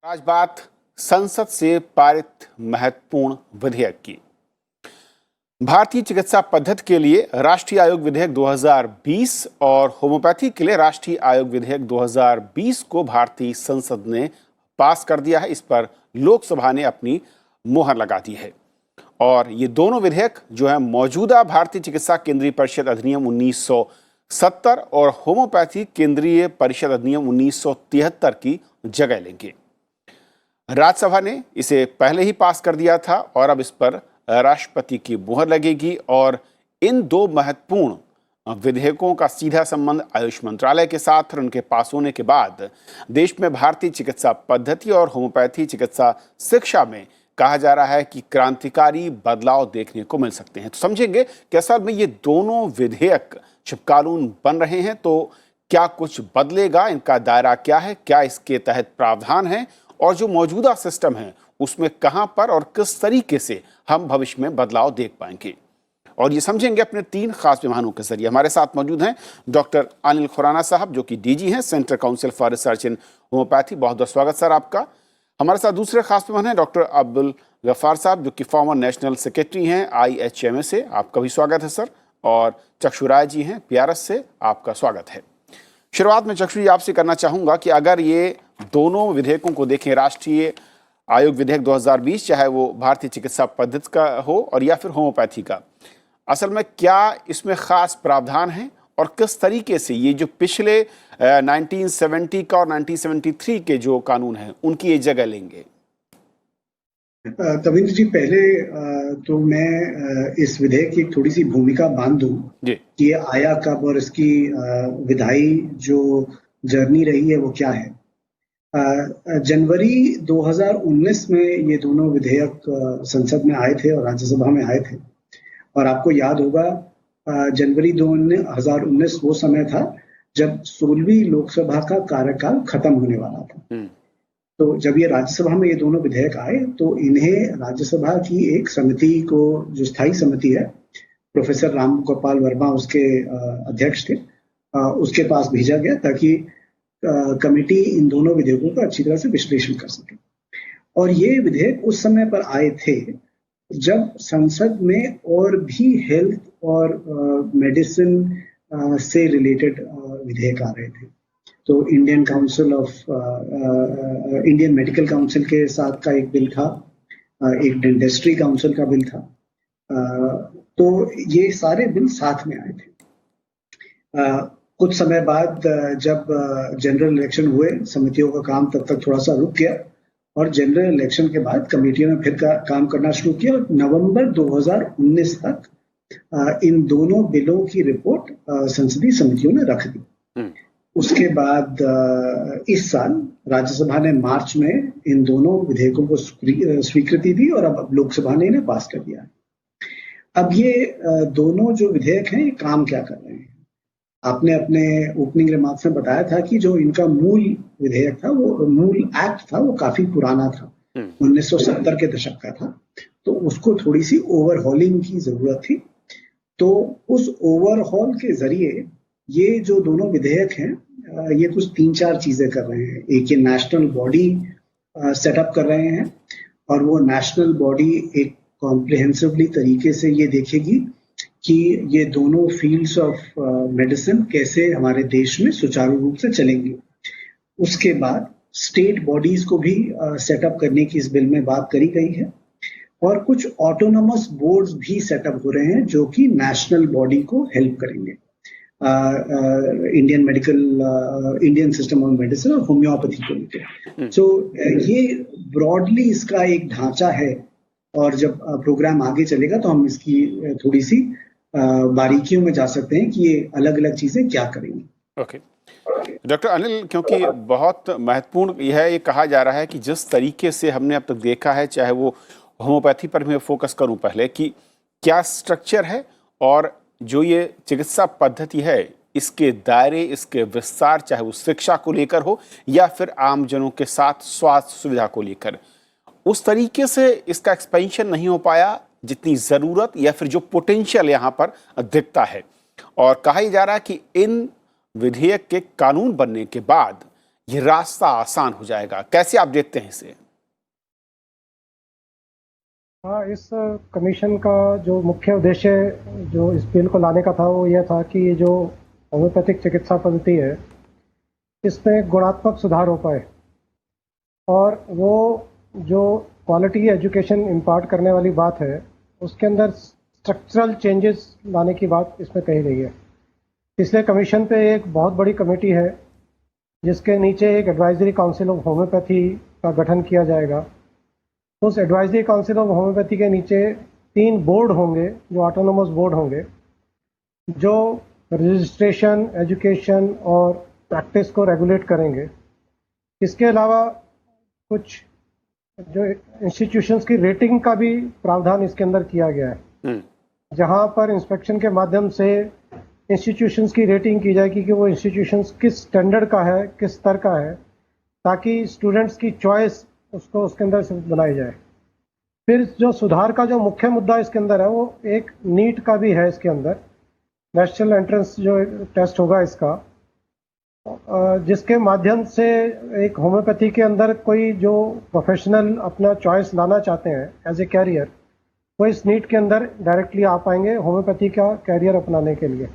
आज बात संसद से पारित महत्वपूर्ण विधेयक की। भारतीय चिकित्सा पद्धति के लिए राष्ट्रीय आयोग विधेयक 2020 और होम्योपैथी के लिए राष्ट्रीय आयोग विधेयक 2020 को भारतीय संसद ने पास कर दिया है। इस पर लोकसभा ने अपनी मोहर लगा दी है और ये दोनों विधेयक जो है मौजूदा भारतीय चिकित्सा केंद्रीय परिषद अधिनियम 1970 और होम्योपैथी केंद्रीय परिषद अधिनियम 1973 की जगह लेंगे। राज्यसभा ने इसे पहले ही पास कर दिया था और अब इस पर राष्ट्रपति की मुहर लगेगी और इन दो महत्वपूर्ण विधेयकों का सीधा संबंध आयुष मंत्रालय के साथ और उनके पास होने के बाद देश में भारतीय चिकित्सा पद्धति और होम्योपैथी चिकित्सा शिक्षा में कहा जा रहा है कि क्रांतिकारी बदलाव देखने को मिल सकते हैं। तो समझेंगे कि असल में ये दोनों विधेयक जब कानून बन रहे हैं तो क्या कुछ बदलेगा, इनका दायरा क्या है, क्या इसके तहत प्रावधान है और जो मौजूदा सिस्टम है उसमें कहां पर और किस तरीके से हम भविष्य में बदलाव देख पाएंगे। और ये समझेंगे अपने तीन खास मेहमानों के जरिए। हमारे साथ मौजूद हैं डॉक्टर अनिल खुराना साहब जो कि डीजी हैं central council for research in homeopathy. बहुत बहुत स्वागत सर आपका। हमारे साथ दूसरे खास मेहमान हैं डॉक्टर अब्दुल गफ्फार साहब जो कि फॉर्मर नेशनल सेक्रेटरी हैं IHMA से, आपका भी स्वागत है सर। और चक्षु राय जी हैं PRS से, आपका स्वागत है। शुरुआत में चक्षु जी आपसे करना चाहूंगा कि अगर ये दोनों विधेयकों को देखें, राष्ट्रीय आयोग विधेयक 2020 चाहे वो भारतीय चिकित्सा पद्धति का हो और या फिर होम्योपैथी का, असल में क्या इसमें खास प्रावधान है और किस तरीके से ये जो पिछले 1970 का और 1973 के जो कानून हैं उनकी ये जगह लेंगे? तविंद्र जी, पहले तो मैं इस विधेयक की थोड़ी सी भूमिका बांध दूं कि ये आया कब और इसकी विधायी जो जर्नी रही है वो क्या है। जनवरी 2019 में ये दोनों विधेयक संसद में आए थे और राज्यसभा में आए थे और आपको याद होगा जनवरी 2019 वो समय था जब 16वीं लोकसभा का कार्यकाल खत्म होने वाला था। तो जब ये राज्यसभा में ये दोनों विधेयक आए तो इन्हें राज्यसभा की एक समिति को, जो स्थायी समिति है, प्रोफेसर राम गोपाल वर्मा उसके अध्यक्ष थे, उसके पास भेजा गया ताकि कमेटी इन दोनों विधेयकों का अच्छी तरह से विश्लेषण कर सके। और ये विधेयक उस समय पर आए थे जब संसद में और भी हेल्थ और मेडिसिन से रिलेटेड विधेयक आ रहे थे। तो इंडियन मेडिकल काउंसिल के साथ का एक बिल था, एक डेंटिस्ट्री काउंसिल का बिल था। तो ये सारे बिल साथ में आए थे। कुछ समय बाद जब जनरल इलेक्शन हुए, समितियों का काम तब तक थोड़ा सा रुक गया और जनरल इलेक्शन के बाद कमेटियों ने फिर काम करना शुरू किया और नवंबर 2019 तक इन दोनों बिलों की रिपोर्ट संसदीय समितियों ने रख दी। उसके बाद इस साल राज्यसभा ने मार्च में इन दोनों विधेयकों को स्वीकृति दी और अब लोकसभा ने इन्हें पास कर दिया। अब ये दोनों जो विधेयक हैं ये काम क्या कर रहे हैं? आपने अपने ओपनिंग रिमार्क्स में बताया था कि जो इनका मूल विधेयक था, वो मूल एक्ट था, वो काफी पुराना था, 1970 के दशक का था। तो उसको थोड़ी सी ओवरहॉलिंग की जरूरत थी। तो उस ओवरहॉल के जरिए ये जो दोनों विधेयक हैं ये कुछ 3-4 चीजें कर रहे हैं। एक ये नेशनल बॉडी सेटअप कर रहे हैं और वो नेशनल बॉडी एक कॉम्प्रिहेंसिवली तरीके से ये देखेगी कि ये दोनों फील्ड्स ऑफ मेडिसिन कैसे हमारे देश में सुचारू रूप से चलेंगे। उसके बाद स्टेट बॉडीज को भी सेटअप करने की इस बिल में बात करी गई है और कुछ ऑटोनोमस बोर्ड्स भी सेटअप हो रहे हैं जो कि नेशनल बॉडी को हेल्प करेंगे, इंडियन सिस्टम ऑफ मेडिसिन और होम्योपैथी को लेकर। सो ये ब्रॉडली इसका एक ढांचा है और जब प्रोग्राम आगे चलेगा तो हम इसकी थोड़ी सी बारीकियों में जा सकते हैं कि ये अलग अलग चीजें क्या करेंगी। ओके डॉक्टर अनिल, क्योंकि बहुत महत्वपूर्ण यह है, ये कहा जा रहा है कि जिस तरीके से हमने अब तक देखा है, चाहे वो होम्योपैथी पर मैं फोकस करूं पहले, कि क्या स्ट्रक्चर है और जो ये चिकित्सा पद्धति है इसके दायरे, इसके विस्तार, चाहे वो शिक्षा को लेकर हो या फिर आम जनों के साथ स्वास्थ्य सुविधा को लेकर, उस तरीके से इसका एक्सपेंशन नहीं हो पाया जितनी जरूरत या फिर जो पोटेंशियल यहाँ पर दिखता है। और कहा ही जा रहा है कि इन विधेयक के कानून बनने के बाद ये रास्ता आसान हो जाएगा। कैसे आप देखते हैं इसे? हाँ, इस कमीशन का जो मुख्य उद्देश्य जो इस बिल को लाने का था वो यह था कि ये जो होम्योपैथिक चिकित्सा पद्धति है इसमें गुणात्मक सुधार हो पाए और वो जो क्वालिटी एजुकेशन इम्पार्ट करने वाली बात है उसके अंदर स्ट्रक्चरल चेंजेस लाने की बात इसमें कही गई है। इसलिए कमीशन पे एक बहुत बड़ी कमेटी है जिसके नीचे एक एडवाइजरी काउंसिल ऑफ होम्योपैथी का गठन किया जाएगा। उस एडवाइजरी काउंसिल ऑफ होम्योपैथी के नीचे 3 बोर्ड होंगे जो ऑटोनोमस बोर्ड होंगे जो रजिस्ट्रेशन, एजुकेशन और प्रैक्टिस को रेगुलेट करेंगे। इसके अलावा कुछ जो इंस्टीट्यूशंस की रेटिंग का भी प्रावधान इसके अंदर किया गया है, जहां पर इंस्पेक्शन के माध्यम से इंस्टीट्यूशंस की रेटिंग की जाएगी कि वो इंस्टीट्यूशंस किस स्टैंडर्ड का है, किस स्तर का है, ताकि स्टूडेंट्स की चॉइस उसको उसके अंदर से बनाई जाए। फिर जो सुधार का जो मुख्य मुद्दा इसके अंदर है वो एक नीट का भी है। इसके अंदर नेशनल एंट्रेंस जो टेस्ट होगा इसका, जिसके माध्यम से एक होम्योपैथी के अंदर कोई जो प्रोफेशनल अपना चॉइस लाना चाहते हैं एज ए कैरियर, वो इस नीट के अंदर डायरेक्टली आ पाएंगे होम्योपैथी का कैरियर अपनाने के लिए।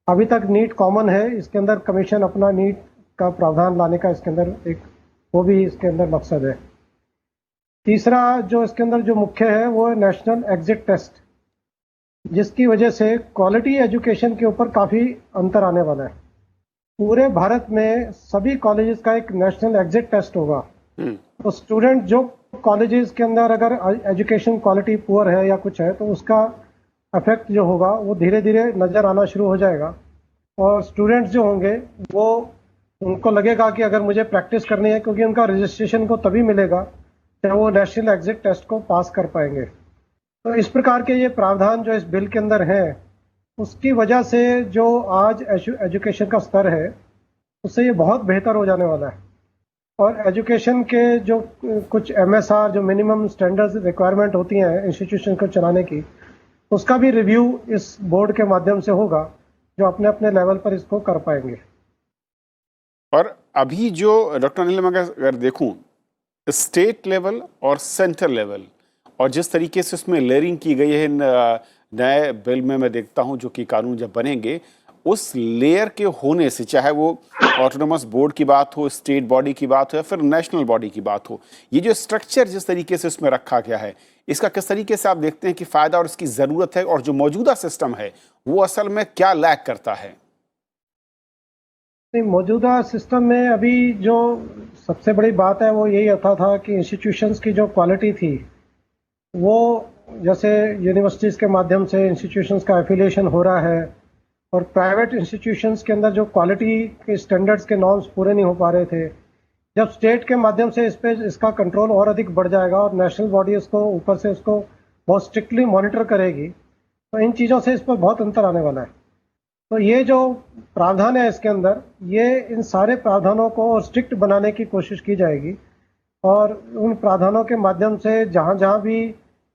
अभी तक नीट कॉमन है, इसके अंदर कमीशन अपना नीट का प्रावधान लाने का इसके अंदर एक वो भी इसके अंदर मकसद है। तीसरा जो इसके अंदर जो मुख्य है वो है नेशनल एग्जिट टेस्ट, जिसकी वजह से क्वालिटी एजुकेशन के ऊपर काफ़ी अंतर आने वाला है। पूरे भारत में सभी कॉलेजेस का एक नेशनल एग्जिट टेस्ट होगा। तो स्टूडेंट जो कॉलेजेस के अंदर अगर एजुकेशन क्वालिटी पुअर है या कुछ है तो उसका इफेक्ट जो होगा वो धीरे धीरे नज़र आना शुरू हो जाएगा और स्टूडेंट्स जो होंगे वो उनको लगेगा कि अगर मुझे प्रैक्टिस करनी है, क्योंकि उनका रजिस्ट्रेशन को तभी मिलेगा जब वो नेशनल एग्जिट टेस्ट को पास कर पाएंगे। तो इस प्रकार के ये प्रावधान जो इस बिल के अंदर हैं उसकी वजह से जो आज एजुकेशन का स्तर है उससे ये बहुत बेहतर हो जाने वाला है। और एजुकेशन के जो कुछ MSR जो मिनिमम स्टैंडर्ड्स रिक्वायरमेंट होती हैं इंस्टीट्यूशन को चलाने की, उसका भी रिव्यू इस बोर्ड के माध्यम से होगा जो अपने अपने लेवल पर इसको कर पाएंगे। और अभी जो डॉक्टर अनिल मैं अगर देखूं स्टेट लेवल और सेंट्रल लेवल और जिस तरीके से उसमें लेयरिंग की गई है नए बिल में, मैं देखता हूं जो कि कानून जब बनेंगे उस लेयर के होने से, चाहे वो ऑटोनोमस बोर्ड की बात हो, स्टेट बॉडी की बात हो या फिर नेशनल बॉडी की बात हो, ये जो स्ट्रक्चर जिस तरीके से उसमें रखा गया है इसका किस तरीके से आप देखते हैं कि फ़ायदा और इसकी ज़रूरत है, और जो मौजूदा सिस्टम है वो असल में क्या लैक करता है? मौजूदा सिस्टम में अभी जो सबसे बड़ी बात है वो यही होता था कि इंस्टीट्यूशंस की जो क्वालिटी थी वो जैसे यूनिवर्सिटीज़ के माध्यम से इंस्टीट्यूशंस का एफिलिएशन हो रहा है और प्राइवेट इंस्टीट्यूशंस के अंदर जो क्वालिटी के स्टैंडर्ड्स के नॉर्म्स पूरे नहीं हो पा रहे थे, जब स्टेट के माध्यम से इस पे इसका कंट्रोल और अधिक बढ़ जाएगा और नेशनल बॉडी इसको ऊपर से उसको बहुत स्ट्रिक्टली मॉनिटर करेगी तो इन चीज़ों से इस पर बहुत अंतर आने वाला है। तो ये जो प्रावधान है इसके अंदर, ये इन सारे प्रावधानों को और स्ट्रिक्ट बनाने की कोशिश की जाएगी और उन प्रावधानों के माध्यम से जहाँ जहाँ भी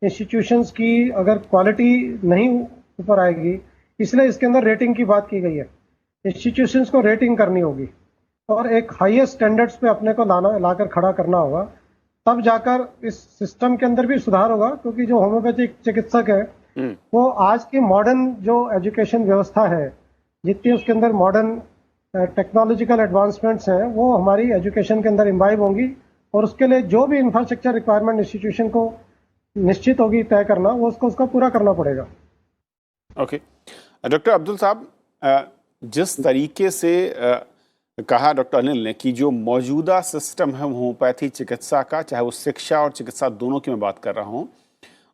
इंस्टीट्यूशंस की अगर क्वालिटी नहीं ऊपर आएगी, इसलिए इसके अंदर रेटिंग की बात की गई है। इंस्टीट्यूशंस को रेटिंग करनी होगी और एक हाईएस्ट स्टैंडर्ड्स पे अपने को लाकर खड़ा करना होगा, तब जाकर इस सिस्टम के अंदर भी सुधार होगा। क्योंकि जो होम्योपैथिक चिकित्सक है वो आज की मॉडर्न जो एजुकेशन व्यवस्था है, जितनी उसके अंदर मॉडर्न टेक्नोलॉजिकल एडवांसमेंट्स हैं वो हमारी एजुकेशन के अंदर इम्बाइब होंगी और उसके लिए जो भी इंफ्रास्ट्रक्चर रिक्वायरमेंट इंस्टीट्यूशन को निश्चित होगी तय करना, वो उसका पूरा करना पड़ेगा। ओके डॉक्टर अब्दुल साहब, जिस तरीके से कहा डॉक्टर अनिल ने कि जो मौजूदा सिस्टम है होम्योपैथी चिकित्सा का, चाहे वो शिक्षा और चिकित्सा दोनों की मैं बात कर रहा हूँ,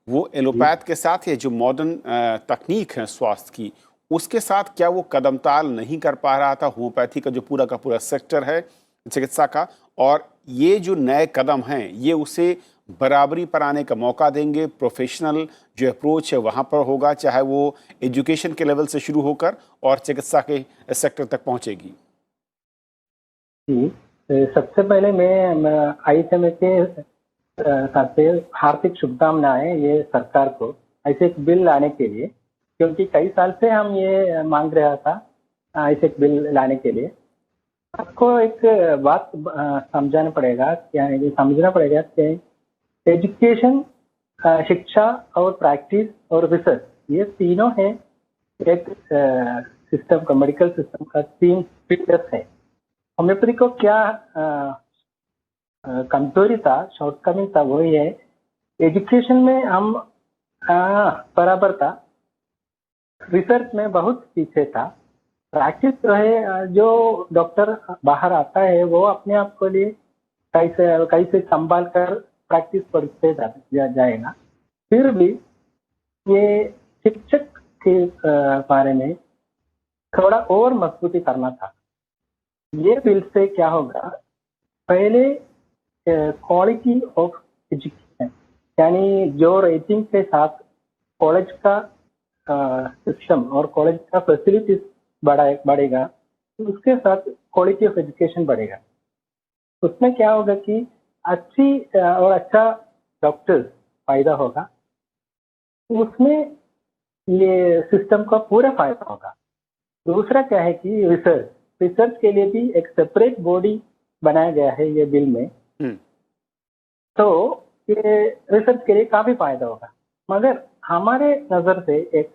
वो एलोपैथ के साथ या जो मॉडर्न तकनीक है स्वास्थ्य की उसके साथ क्या वो कदम ताल नहीं कर पा रहा था होम्योपैथी का जो पूरा सेक्टर है चिकित्सा का, और ये जो नए कदम हैं ये उसे बराबरी पर आने का मौका देंगे? प्रोफेशनल जो अप्रोच है वहाँ पर होगा, चाहे वो एजुकेशन के लेवल से शुरू होकर और चिकित्सा के सेक्टर तक पहुँचेगी? सबसे पहले मैं ICMA के साथ हार्दिक शुभकामनाएं ये सरकार को ऐसे एक बिल लाने के लिए, क्योंकि कई साल से हम ये मांग रहा था ऐसे एक बिल लाने के लिए। आपको एक बात समझाना पड़ेगा, क्या है, समझना पड़ेगा कि एजुकेशन, शिक्षा और प्रैक्टिस और रिसर्च, ये तीनों है एक सिस्टम का, मेडिकल सिस्टम का 3 पिलर्स है। होम्योपैथी को क्या कमजोरी था, शॉर्टकमिंग था, वही है एजुकेशन में हम बराबर था, रिसर्च में बहुत पीछे था। प्रैक्टिस जो है, जो डॉक्टर बाहर आता है वो अपने आप को लिए कैसे संभाल कर प्रैक्टिस करते जाएगा। फिर भी ये शिक्षक के बारे में थोड़ा और मजबूती करना था। ये बिल से क्या होगा, पहले क्वालिटी ऑफ एजुकेशन, यानी जो रेटिंग के साथ कॉलेज का सिस्टम और कॉलेज का फैसिलिटीज बढ़ेगा, उसके साथ क्वालिटी ऑफ एजुकेशन बढ़ेगा। उसमें क्या होगा कि अच्छी और अच्छा डॉक्टर्स पैदा होगा, उसमें ये सिस्टम का पूरा फायदा होगा। दूसरा क्या है कि रिसर्च के लिए भी एक सेपरेट बॉडी बनाया गया है ये बिल में, तो ये रिसर्च के लिए काफी फायदा होगा। मगर हमारे नजर से एक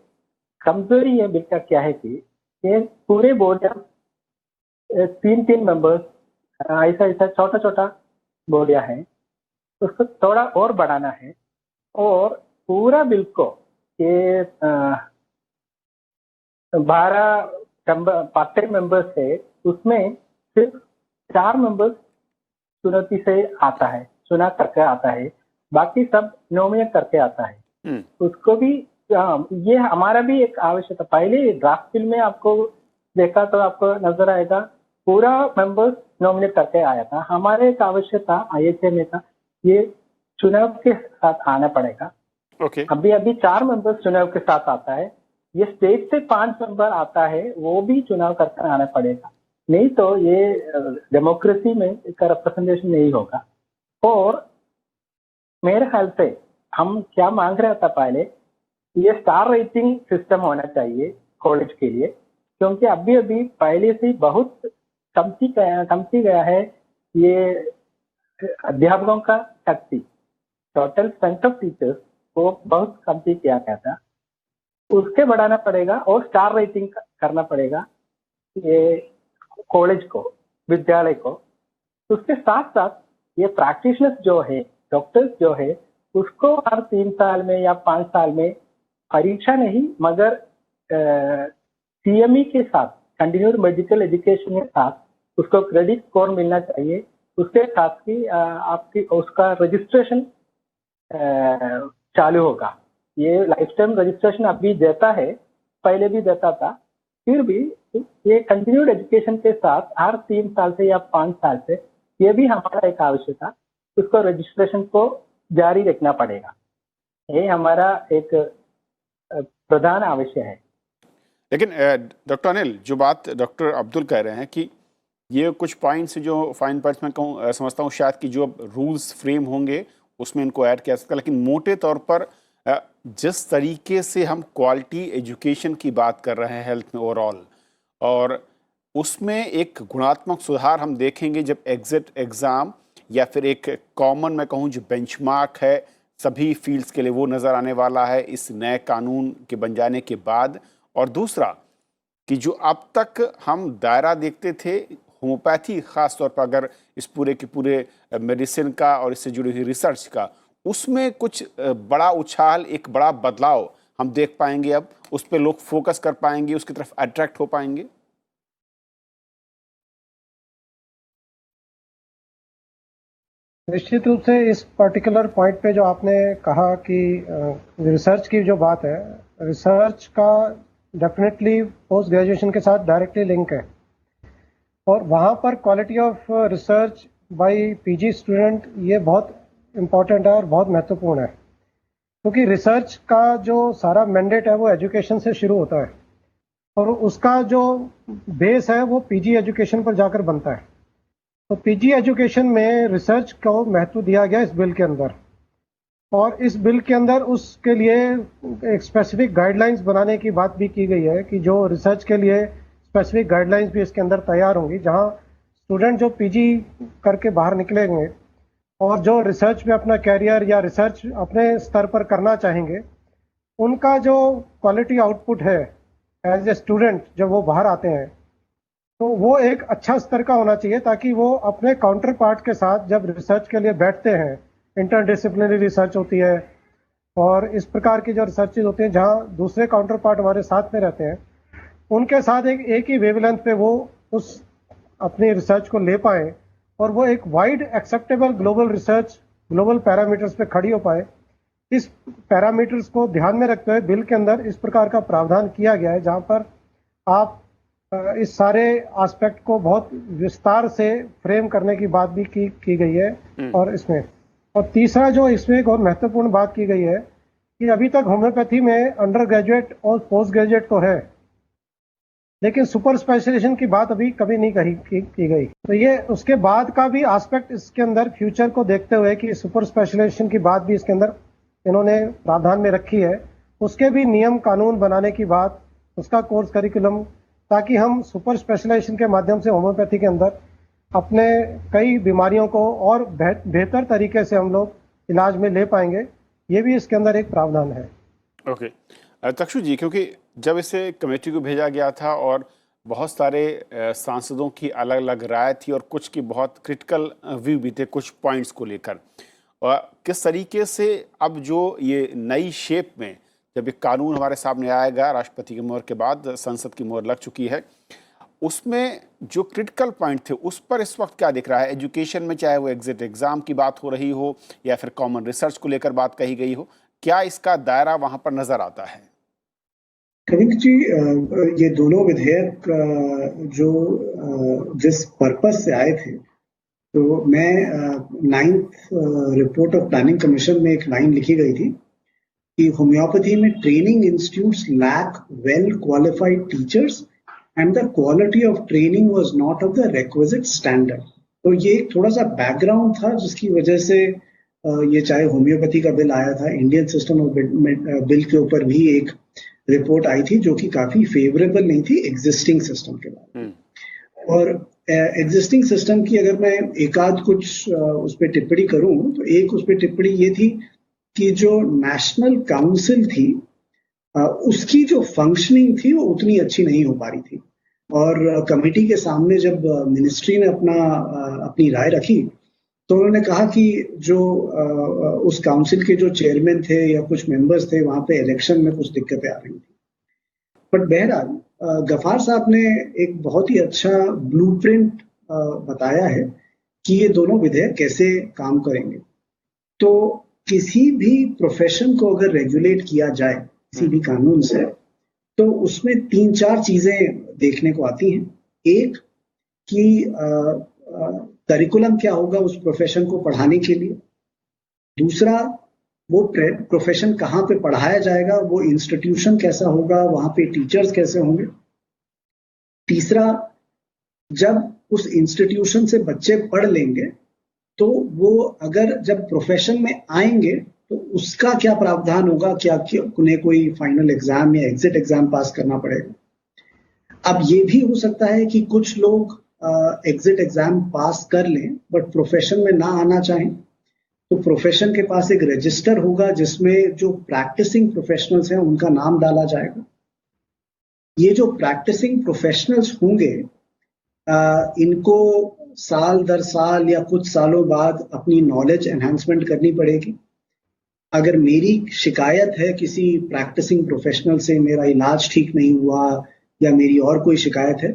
कमजोरी ये बिल का क्या है कि ये पूरे बोर्ड 3 मेंबर्स, ऐसा छोटा छोटा बोर्डिया है, उसको थोड़ा और बढ़ाना है। और पूरा बिल को ये 12 पार्ट टाइम मेंबर्स है, उसमें सिर्फ 4 मेंबर्स चुनौती से आता है, चुना करके आता है, बाकी सब नॉमिनेट करके आता है। उसको भी ये हमारा भी एक आवश्यकता, पहले ड्राफ्ट बिल में आपको देखा तो आपको नजर आएगा पूरा मेंबर्स नॉमिनेट करके आया था। हमारे एक आवश्यकता IHA में था, ये चुनाव के साथ आना पड़ेगा। अभी 4 मेंबर्स चुनाव के साथ आता है, ये स्टेट से 5 मेंबर आता है, वो भी चुनाव करके आना पड़ेगा, नहीं तो ये डेमोक्रेसी में इसका रिप्रेजेंटेशन नहीं होगा। और मेरे ख्याल से हम क्या मांग रहे था पहले, ये स्टार रेटिंग सिस्टम होना चाहिए कॉलेज के लिए, क्योंकि अभी पहले से बहुत कमती गया है ये अध्यापकों का शक्ति, टोटल स्ट्रेंथ ऑफ टीचर्स को बहुत कमती किया गया था, उसके बढ़ाना पड़ेगा और स्टार रेटिंग करना पड़ेगा ये कॉलेज को, विद्यालय को। उसके साथ साथ ये प्रैक्टिशनर्स जो है, डॉक्टर्स जो है, उसको हर 3 साल में या 5 साल में परीक्षा नहीं मगर CME के साथ, कंटिन्यूड मेडिकल एजुकेशन के साथ उसको क्रेडिट स्कोर मिलना चाहिए। उसके साथ ही आपकी उसका रजिस्ट्रेशन चालू होगा। ये लाइफ टाइम रजिस्ट्रेशन अभी देता है, पहले भी देता था, फिर भी ये कंटिन्यूड एजुकेशन के साथ हर 3 साल से या 5 साल से, ये भी हमारा एक आवश्यकता, उसको रजिस्ट्रेशन को जारी रखना पड़ेगा। ये हमारा एक प्रधान आवश्यक है। लेकिन डॉक्टर अनिल, जो बात डॉक्टर अब्दुल कह रहे हैं कि ये कुछ पॉइंट्स जो फाइन पॉइंट्स में कहूँ, समझता हूँ शायद कि जो रूल्स फ्रेम होंगे उसमें इनको ऐड किया सकता है, लेकिन मोटे तौर पर जिस तरीके से हम क्वालिटी एजुकेशन की बात कर रहे हैं हेल्थ में ओवरऑल, और उसमें एक गुणात्मक सुधार हम देखेंगे जब एग्जिट एग्ज़ाम या फिर एक कॉमन मैं कहूँ जो बेंचमार्क है सभी फील्ड्स के लिए, वो नज़र आने वाला है इस नए कानून के बन जाने के बाद। और दूसरा कि जो अब तक हम दायरा देखते थे होम्योपैथी, ख़ास तौर पर अगर इस पूरे के पूरे मेडिसिन का और इससे जुड़ी हुई रिसर्च का, उसमें कुछ बड़ा उछाल, एक बड़ा बदलाव हम देख पाएंगे। अब उस पर लोग फोकस कर पाएंगे, उसकी तरफ अट्रैक्ट हो पाएंगे। निश्चित रूप से इस पर्टिकुलर पॉइंट पे जो आपने कहा कि रिसर्च की जो बात है, रिसर्च का डेफिनेटली पोस्ट ग्रेजुएशन के साथ डायरेक्टली लिंक है, और वहाँ पर quality of research by PG student ये बहुत इम्पॉर्टेंट है और बहुत महत्वपूर्ण है, क्योंकि रिसर्च का जो सारा मैंडेट है वो एजुकेशन से शुरू होता है और उसका जो बेस है वो PG एजुकेशन पर जाकर बनता है। तो PG एजुकेशन में रिसर्च को महत्व दिया गया इस बिल के अंदर, और इस बिल के अंदर उसके लिए एक स्पेसिफिक गाइडलाइंस बनाने की बात भी की गई है कि जो रिसर्च के लिए स्पेसिफिक गाइडलाइंस भी इसके अंदर तैयार होंगी, जहां स्टूडेंट जो पीजी करके बाहर निकलेंगे और जो रिसर्च में अपना कैरियर या रिसर्च अपने स्तर पर करना चाहेंगे, उनका जो क्वालिटी आउटपुट है एज ए स्टूडेंट जब वो बाहर आते हैं, तो वो एक अच्छा स्तर का होना चाहिए, ताकि वो अपने काउंटर पार्ट के साथ जब रिसर्च के लिए बैठते हैं, इंटरडिसिप्लिनरी रिसर्च होती है और इस प्रकार की जो रिसर्चेज होती हैं जहाँ दूसरे काउंटर पार्ट हमारे साथ में रहते हैं, उनके साथ एक ही वेवलेंथ पे वो उस अपनी रिसर्च को ले पाए और वो एक wide acceptable global research global parameters पे खड़ी हो पाए। इस पैरामीटर्स को ध्यान में रखते हुए बिल के अंदर इस प्रकार का प्रावधान किया गया है, जहां पर आप इस सारे एस्पेक्ट को बहुत विस्तार से फ्रेम करने की बात भी की गई है। और इसमें तीसरा जो इसमें एक और महत्वपूर्ण बात की गई है कि अभी तक होम्योपैथी में अंडर ग्रेजुएट और पोस्ट ग्रेजुएट तो है, लेकिन सुपर स्पेशलाइजेशन की बात अभी कभी नहीं की गई। तो ये उसके बाद का भी एस्पेक्ट इसके अंदर फ्यूचर को देखते हुए कि सुपर स्पेशलाइजेशन की बात भी इसके अंदर इन्होंने प्रावधान में रखी है, उसके भी नियम कानून बनाने की बात, उसका कोर्स करिकुलम, ताकि हम सुपर स्पेशलाइजेशन के माध्यम से होम्योपैथी के अंदर अपने कई बीमारियों को और बेहतर तरीके से हम लोग इलाज में ले पाएंगे। ये भी इसके अंदर एक प्रावधान है। ओके तक्षु जी, क्योंकि जब इसे कमेटी को भेजा गया था और बहुत सारे सांसदों की अलग अलग राय थी और कुछ की बहुत क्रिटिकल व्यू भी थे कुछ पॉइंट्स को लेकर, और किस तरीके से अब जो ये नई शेप में जब ये कानून हमारे सामने आएगा, राष्ट्रपति की मोहर के बाद संसद की मोहर लग चुकी है, उसमें जो क्रिटिकल पॉइंट थे उस पर इस वक्त क्या दिख रहा है? एजुकेशन में चाहे वो एग्जिट एग्जाम की बात हो रही हो या फिर कॉमन रिसर्च को लेकर बात कही गई हो, क्या इसका दायरा वहां पर नजर आता है? कविक जी, ये दोनों विधेयक जो जिस पर्पस से आए थे, तो मैं 9th report of planning commission में एक लाइन लिखी गई थी कि होम्योपैथी में training institutes lack well qualified teachers and the quality of training was not of the requisite standard. तो ये एक थोड़ा सा बैकग्राउंड था जिसकी वजह से ये चाहे होम्योपैथी का बिल आया था, इंडियन सिस्टम ऑफ बिल के ऊपर भी एक रिपोर्ट आई थी जो कि काफी फेवरेबल नहीं थी एग्जिस्टिंग सिस्टम के बारे में। और एग्जिस्टिंग सिस्टम की अगर मैं एकाध कुछ उस पर टिप्पणी करूं, तो एक उस पर टिप्पणी ये थी कि जो नेशनल काउंसिल थी उसकी जो फंक्शनिंग थी वो उतनी अच्छी नहीं हो पा रही थी। और कमेटी के सामने जब मिनिस्ट्री ने अपनी राय रखी, तो उन्होंने कहा कि जो उस काउंसिल के जो चेयरमैन थे या कुछ मेंबर्स थे, वहां पे इलेक्शन में कुछ दिक्कतें आ रही थी। बट बहरहाल गफार साहब ने एक बहुत ही अच्छा ब्लूप्रिंट बताया है कि ये दोनों विधेयक कैसे काम करेंगे। तो किसी भी प्रोफेशन को अगर रेगुलेट किया जाए किसी भी कानून से, तो उसमें 3-4 चीजें देखने को आती हैं। एक कि करिकुलम क्या होगा उस प्रोफेशन को पढ़ाने के लिए। दूसरा, वो प्रोफेशन कहाँ पे पढ़ाया जाएगा, वो इंस्टीट्यूशन कैसा होगा, वहां पे टीचर्स कैसे होंगे। तीसरा, जब उस इंस्टीट्यूशन से बच्चे पढ़ लेंगे तो वो अगर जब प्रोफेशन में आएंगे तो उसका क्या प्रावधान होगा, क्या उन्हें कोई फाइनल एग्जाम या एग्जिट एग्जाम पास करना पड़ेगा। अब ये भी हो सकता है कि कुछ लोग एग्जिट एग्जाम पास कर लें बट प्रोफेशन में ना आना चाहें, तो प्रोफेशन के पास एक रजिस्टर होगा जिसमें जो प्रैक्टिसिंग प्रोफेशनल्स हैं उनका नाम डाला जाएगा। ये जो प्रैक्टिसिंग प्रोफेशनल्स होंगे, इनको साल दर साल या कुछ सालों बाद अपनी नॉलेज एनहांसमेंट करनी पड़ेगी। अगर मेरी शिकायत है किसी प्रैक्टिसिंग प्रोफेशनल से, मेरा इलाज ठीक नहीं हुआ या मेरी और कोई शिकायत है,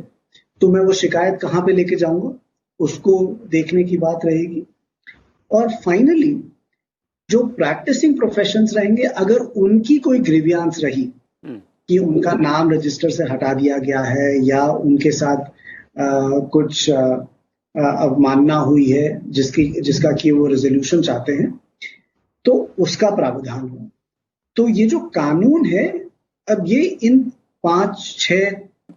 तो मैं वो शिकायत कहाँ पे लेके जाऊंगा, उसको देखने की बात रहेगी। और फाइनली जो प्रैक्टिसिंग प्रोफेशंस रहेंगे, अगर उनकी कोई ग्रीवियांस रही कि उनका नाम रजिस्टर से हटा दिया गया है या उनके साथ कुछ अवमानना हुई है जिसका कि वो रेजोल्यूशन चाहते हैं, तो उसका प्रावधान हो। तो ये जो कानून है, अब ये इन 5-6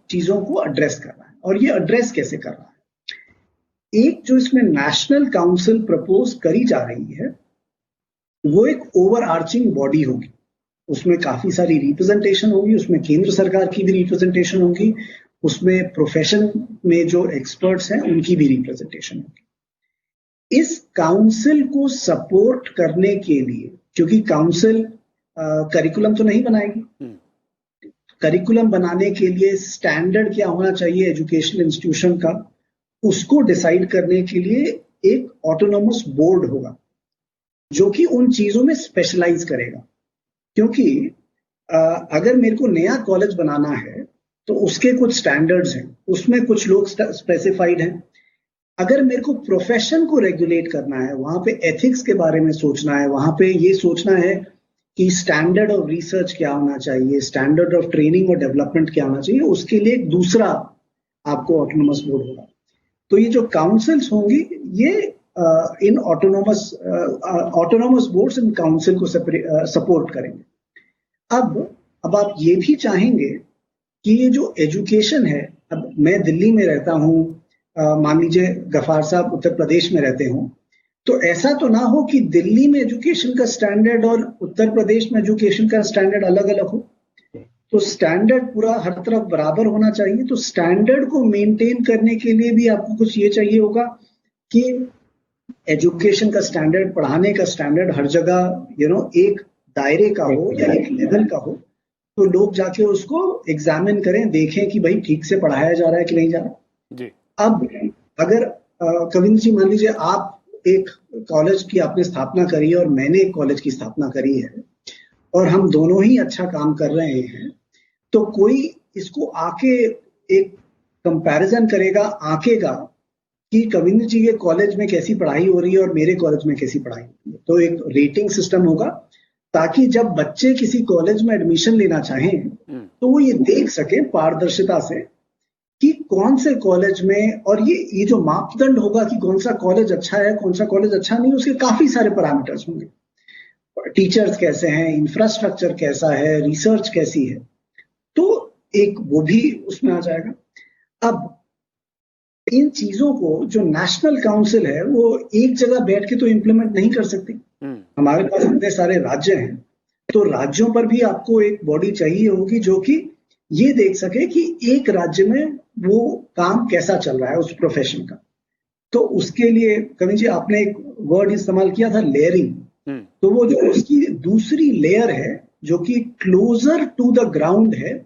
चीजों को एड्रेस कर रहा है। और ये एड्रेस कैसे कर रहा है? एक जो इसमें नेशनल काउंसिल प्रपोज करी जा रही है, वो एक ओवर आर्चिंग बॉडी होगी। उसमें काफी सारी रिप्रेजेंटेशन होगी, उसमें केंद्र सरकार की भी रिप्रेजेंटेशन होगी उसमें प्रोफेशन में जो एक्सपर्ट्स हैं उनकी भी रिप्रेजेंटेशन होगी। इस काउंसिल को सपोर्ट करने के लिए, क्योंकि काउंसिल करिकुलम तो नहीं बनाएगी, करिकुलम बनाने के लिए स्टैंडर्ड क्या होना चाहिए एजुकेशनल इंस्टीट्यूशन का, उसको डिसाइड करने के लिए एक ऑटोनोमस बोर्ड होगा जो कि उन चीजों में स्पेशलाइज करेगा। क्योंकि अगर मेरे को नया कॉलेज बनाना है तो उसके कुछ स्टैंडर्ड्स हैं, उसमें कुछ लोग स्पेसिफाइड हैं। अगर मेरे को प्रोफेशन को रेगुलेट करना है, वहां पे एथिक्स के बारे में सोचना है, वहां पे ये सोचना है कि स्टैंडर्ड ऑफ रिसर्च क्या होना चाहिए, स्टैंडर्ड ऑफ ट्रेनिंग और डेवलपमेंट क्या होना चाहिए, उसके लिए एक दूसरा आपको ऑटोनोमस बोर्ड होगा। तो ये जो काउंसिल्स होंगी ये इन ऑटोनोमस बोर्ड्स इन काउंसिल को सपोर्ट करेंगे। अब आप ये भी चाहेंगे कि ये जो एजुकेशन है, अब मैं दिल्ली में रहता हूँ, मान लीजिए गफार साहब उत्तर प्रदेश में रहते हों, तो ऐसा तो ना हो कि दिल्ली में एजुकेशन का स्टैंडर्ड और उत्तर प्रदेश में एजुकेशन का स्टैंडर्ड अलग अलग हो। तो स्टैंडर्ड पूरा हर तरफ बराबर होना चाहिए। तो स्टैंडर्ड को मेंटेन करने के लिए भी आपको कुछ ये चाहिए होगा कि एजुकेशन का स्टैंडर्ड, पढ़ाने का स्टैंडर्ड हर जगह एक दायरे का हो या एक लेवल का हो, तो लोग जाके उसको एग्जामिन करें, देखें कि भाई ठीक से पढ़ाया जा रहा है कि नहीं जा रहा जी। अब अगर कविंद्र जी मान लीजिए आप एक कॉलेज की आपने स्थापना करी है और मैंने एक कॉलेज की स्थापना करी है और हम दोनों ही अच्छा काम कर रहे हैं, तो कोई इसको आके एक कंपैरिजन करेगा, आंकेगा कि कविंद्र जी के कॉलेज में कैसी पढ़ाई हो रही है और मेरे कॉलेज में कैसी पढ़ाई हो रही है। तो एक रेटिंग सिस्टम होगा ताकि जब बच्चे किसी कॉलेज में एडमिशन लेना चाहें तो वो ये देख सके पारदर्शिता से कि कौन से कॉलेज में, और ये जो मापदंड होगा कि कौन सा कॉलेज अच्छा है, कौन सा कॉलेज अच्छा नहीं, उसके काफी सारे पैरामीटर्स होंगे। टीचर्स कैसे हैं, इंफ्रास्ट्रक्चर कैसा है, रिसर्च कैसी है, तो एक वो भी उसमें आ जाएगा। अब इन चीजों को जो नेशनल काउंसिल है वो एक जगह बैठ के तो इम्प्लीमेंट नहीं कर सकती। हमारे पास इतने सारे राज्य हैं, तो राज्यों पर भी आपको एक बॉडी चाहिए होगी जो कि ये देख सके कि एक राज्य में वो काम कैसा चल रहा है उस प्रोफेशन का। तो उसके लिए कवि जी आपने एक वर्ड इस्तेमाल किया था, लेयरिंग। तो वो जो उसकी दूसरी लेयर है जो कि क्लोजर टू द ग्राउंड है,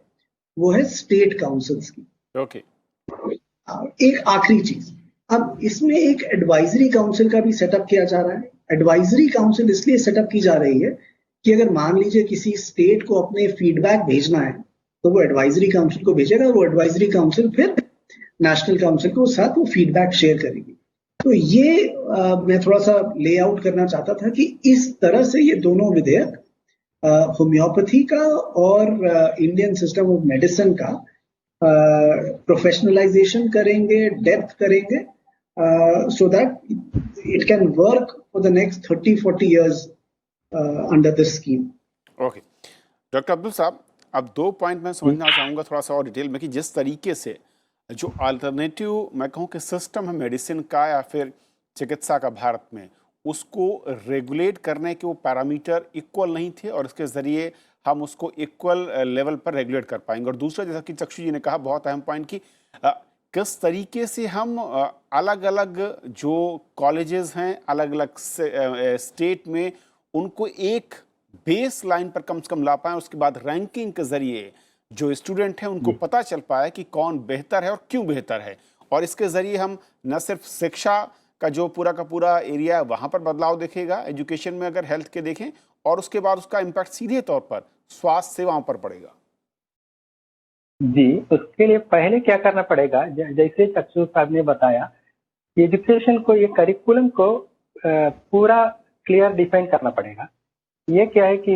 वो है स्टेट काउंसिल्स की। ओके। एक आखिरी चीज, अब इसमें एक एडवाइजरी काउंसिल का भी सेटअप किया जा रहा है। एडवाइजरी काउंसिल इसलिए सेटअप की जा रही है कि अगर मान लीजिए किसी स्टेट को अपने फीडबैक भेजना है तो वो एडवाइजरी काउंसिल को भेजेगा, वो एडवाइजरी काउंसिल फिर नेशनल काउंसिल को साथ वो फीडबैक शेयर करेगी। तो ये मैं थोड़ा सा लेआउट करना चाहता था कि इस तरह से ये दोनों विधेयक होम्योपैथी का और इंडियन सिस्टम ऑफ मेडिसिन का प्रोफेशनलाइजेशन करेंगे, डेप्थ करेंगे, so that it can work for the next 30-40 years under this scheme. Okay doctor Abdul साहब, अब 2 पॉइंट मैं समझना चाहूँगा थोड़ा सा और डिटेल में कि जिस तरीके से जो अल्टरनेटिव मैं कहूँ कि सिस्टम है मेडिसिन का या फिर चिकित्सा का भारत में, उसको रेगुलेट करने के वो पैरामीटर इक्वल नहीं थे और इसके ज़रिए हम उसको इक्वल लेवल पर रेगुलेट कर पाएंगे। और दूसरा, जैसा कि चक्षु जी ने कहा बहुत अहम पॉइंट कि किस तरीके से हम अलग अलग जो कॉलेजेस हैं अलग अलग स्टेट में उनको एक बेस लाइन पर कम से कम ला पाएं, उसके बाद रैंकिंग के ज़रिए जो स्टूडेंट हैं उनको पता चल पाए कि कौन बेहतर है और क्यों बेहतर है। और इसके ज़रिए हम न सिर्फ शिक्षा का जो पूरा का पूरा एरिया है वहाँ पर बदलाव देखेगा, एजुकेशन में अगर हेल्थ के देखें, और उसके बाद उसका इम्पैक्ट सीधे तौर पर स्वास्थ्य सेवाओं पर पड़ेगा। जी, उसके लिए पहले क्या करना पड़ेगा, जैसे चक्षु साहब ने बताया, एजुकेशन को, ये करिकुलम को पूरा क्लियर डिफाइन करना पड़ेगा। ये क्या है कि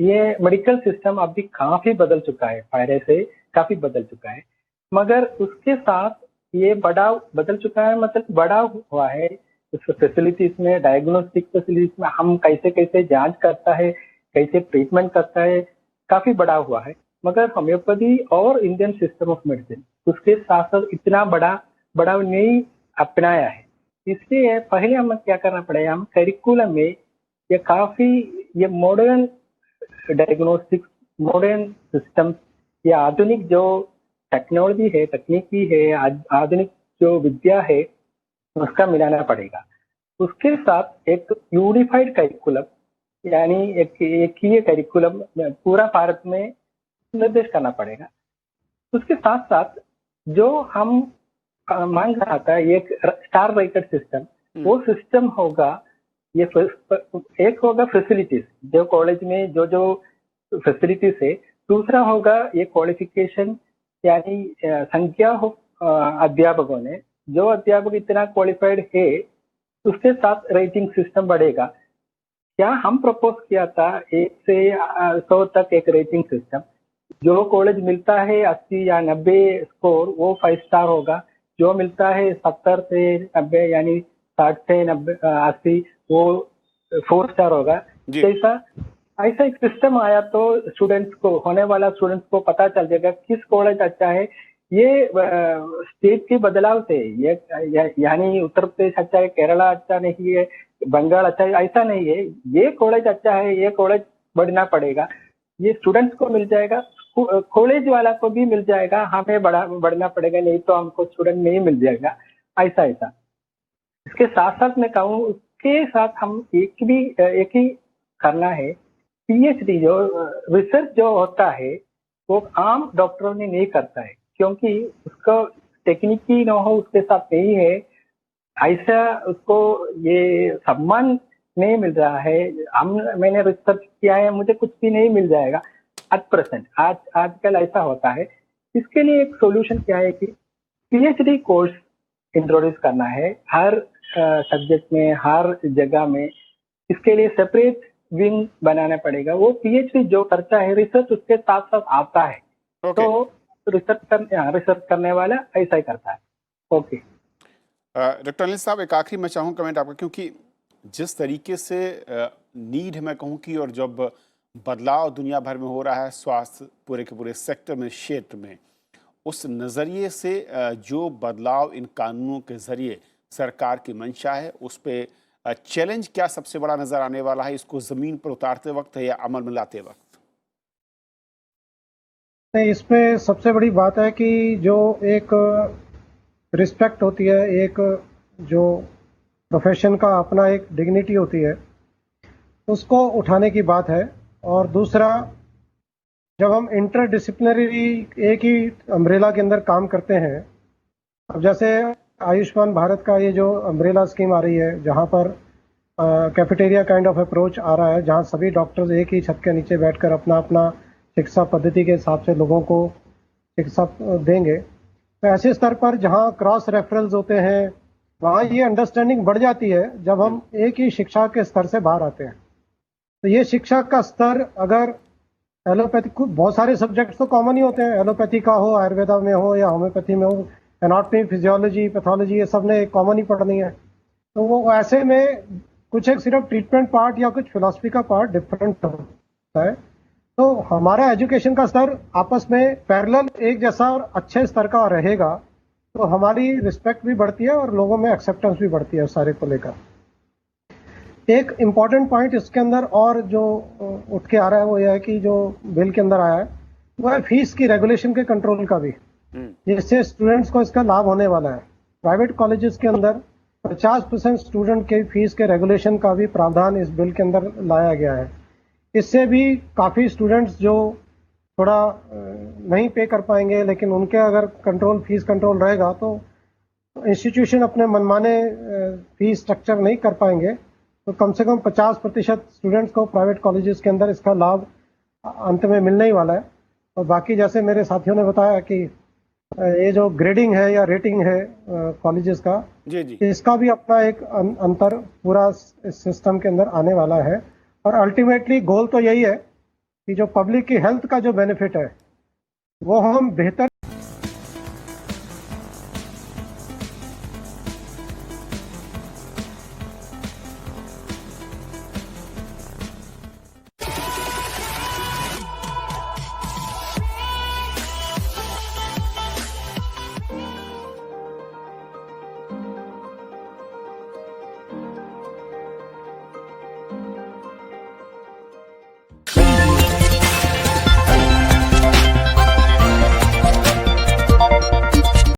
ये मेडिकल सिस्टम अभी काफी बदल चुका है, पहले से काफी बदल चुका है, मगर उसके साथ ये बदल चुका है, मतलब बड़ा हुआ है फैसिलिटीज में, डायग्नोस्टिक फैसिलिटीज में हम कैसे कैसे जांच करता है, कैसे ट्रीटमेंट करता है, काफी बड़ा हुआ है। मगर होम्योपैथी और इंडियन सिस्टम ऑफ मेडिसिन उसके साथ साथ इतना बड़ा नहीं अपनाया है। इसलिए पहले हमें क्या करना पड़ेगा, हम करिकुलम में ये काफी ये मॉडर्न डायग्नोस्टिक्स, मॉडर्न सिस्टम, ये आधुनिक जो टेक्नोलॉजी है, तकनीकी है, आधुनिक जो विद्या है उसका मिलाना पड़ेगा। उसके साथ एक यूनिफाइड करिकुलम यानी एक ही करिकुलम पूरा भारत में निर्देश करना पड़ेगा। उसके साथ साथ जो हम मांग रहा था एक स्टार रेटेड सिस्टम, वो सिस्टम होगा। ये एक होगा फैसिलिटीज, जो कॉलेज में जो फैसिलिटीज है। दूसरा होगा ये क्वालिफिकेशन यानी संख्या हो अध्यापकों ने, जो अध्यापक इतना क्वालिफाइड है उसके साथ रेटिंग सिस्टम बढ़ेगा। क्या हम प्रपोज किया था 1 से 100 तक एक रेटिंग सिस्टम। जो कॉलेज मिलता है 80 या 90 स्कोर वो 5 स्टार होगा, जो मिलता है 70 से 90 यानी 60 से 90 80 वो 4 स्टार होगा। जैसा ऐसा एक सिस्टम आया तो स्टूडेंट्स को, होने वाला स्टूडेंट्स को पता चल जाएगा किस कॉलेज अच्छा है। ये स्टेट के बदलाव से ये यानी उत्तर प्रदेश अच्छा है, केरला अच्छा नहीं है, बंगाल अच्छा है, ऐसा नहीं है। ये कॉलेज अच्छा है, ये कॉलेज बढ़ना पड़ेगा, ये स्टूडेंट्स को मिल जाएगा, कॉलेज वाला को भी मिल जाएगा। हमें बढ़ना पड़ेगा, नहीं तो हमको स्टूडेंट नहीं मिल जाएगा। ऐसा इसके साथ साथ मैं कहूँ, उसके साथ हम एक ही करना है। पीएचडी जो रिसर्च जो होता है वो आम डॉक्टरों ने नहीं करता है, क्योंकि उसका टेक्निकी नो हो उसके साथ नहीं है। ऐसा उसको ये सम्मान नहीं मिल रहा है। मैंने रिसर्च किया है, मुझे कुछ भी नहीं मिल जाएगा एट प्रेजेंट। आजकल ऐसा होता है। इसके लिए एक सोल्यूशन क्या है कि पीएचडी कोर्स इंट्रोड्यूस करना है हर सब्जेक्ट में, हर जगह में। इसके लिए सेपरेट विंग बनाना पड़ेगा। वो पीएचडी जो करता है रिसर्च उसके साथ साथ आता है। तो रिसर्च करने वाला ऐसा ही करता है। ओके डॉक्टर अनिल साहब, एक आखिरी मैं चाहूँ कमेंट आपका, क्योंकि जिस तरीके से नीड है मैं कहूँ कि, और जब बदलाव दुनिया भर में हो रहा है स्वास्थ्य पूरे के पूरे सेक्टर में, क्षेत्र में, उस नज़रिए से जो बदलाव इन कानूनों के ज़रिए सरकार की मंशा है, उस पर चैलेंज क्या सबसे बड़ा नज़र आने वाला है, इसको ज़मीन पर उतारते वक्त या अमल में लाते वक्त? इस पे सबसे बड़ी बात है कि जो एक रिस्पेक्ट होती है, एक जो प्रोफेशन का अपना एक डिग्निटी होती है, उसको उठाने की बात है। और दूसरा, जब हम इंटरडिसिप्लिनरी एक ही अम्ब्रेला के अंदर काम करते हैं, अब जैसे आयुष्मान भारत का ये जो अम्ब्रेला स्कीम आ रही है, जहाँ पर कैफेटेरिया काइंड ऑफ अप्रोच आ रहा है, जहाँ सभी डॉक्टर्स एक ही छत के नीचे बैठकर अपना अपना चिकित्सा पद्धति के हिसाब से लोगों को चिकित्सा देंगे। तो ऐसे स्तर पर जहाँ क्रॉस रेफरल्स होते हैं, वहाँ ये अंडरस्टैंडिंग बढ़ जाती है जब हम एक ही शिक्षा के स्तर से बाहर आते हैं। तो ये शिक्षा का स्तर, अगर एलोपैथी, बहुत सारे सब्जेक्ट्स तो कॉमन ही होते हैं, एलोपैथी का हो, आयुर्वेदा में हो या होम्योपैथी में हो, एनाटॉमी, फिजियोलॉजी, पैथोलॉजी, ये सब ने कॉमन ही पढ़नी है। तो वो ऐसे में कुछ एक सिर्फ ट्रीटमेंट पार्ट या कुछ फिलॉसफी का पार्ट डिफरेंट होता है। तो हमारा एजुकेशन का स्तर आपस में पैरेलल एक जैसा और अच्छे स्तर का रहेगा, तो हमारी रिस्पेक्ट भी बढ़ती है और लोगों में एक्सेप्टेंस भी बढ़ती है उस सारे को लेकर। एक इम्पॉर्टेंट पॉइंट इसके अंदर और जो उठ के आ रहा है वो यह है कि जो बिल के अंदर आया है वो है फीस की रेगुलेशन के कंट्रोल का भी, जिससे स्टूडेंट्स को इसका लाभ होने वाला है। प्राइवेट कॉलेजेस के अंदर 50% स्टूडेंट के फीस के रेगुलेशन का भी प्रावधान इस बिल के अंदर लाया गया है। इससे भी काफ़ी स्टूडेंट्स जो थोड़ा नहीं पे कर पाएंगे, लेकिन उनके अगर फीस कंट्रोल रहेगा तो इंस्टीट्यूशन अपने मनमाने फीस स्ट्रक्चर नहीं कर पाएंगे। तो कम से कम 50% स्टूडेंट्स को प्राइवेट कॉलेजेस के अंदर इसका लाभ अंत में मिलने ही वाला है। और बाकी जैसे मेरे साथियों ने बताया कि ये जो ग्रेडिंग है या रेटिंग है कॉलेजेस का, जी। इसका भी अपना एक अंतर पूरा सिस्टम के अंदर आने वाला है। और अल्टीमेटली गोल तो यही है कि जो पब्लिक की हेल्थ का जो बेनिफिट है वो हम बेहतर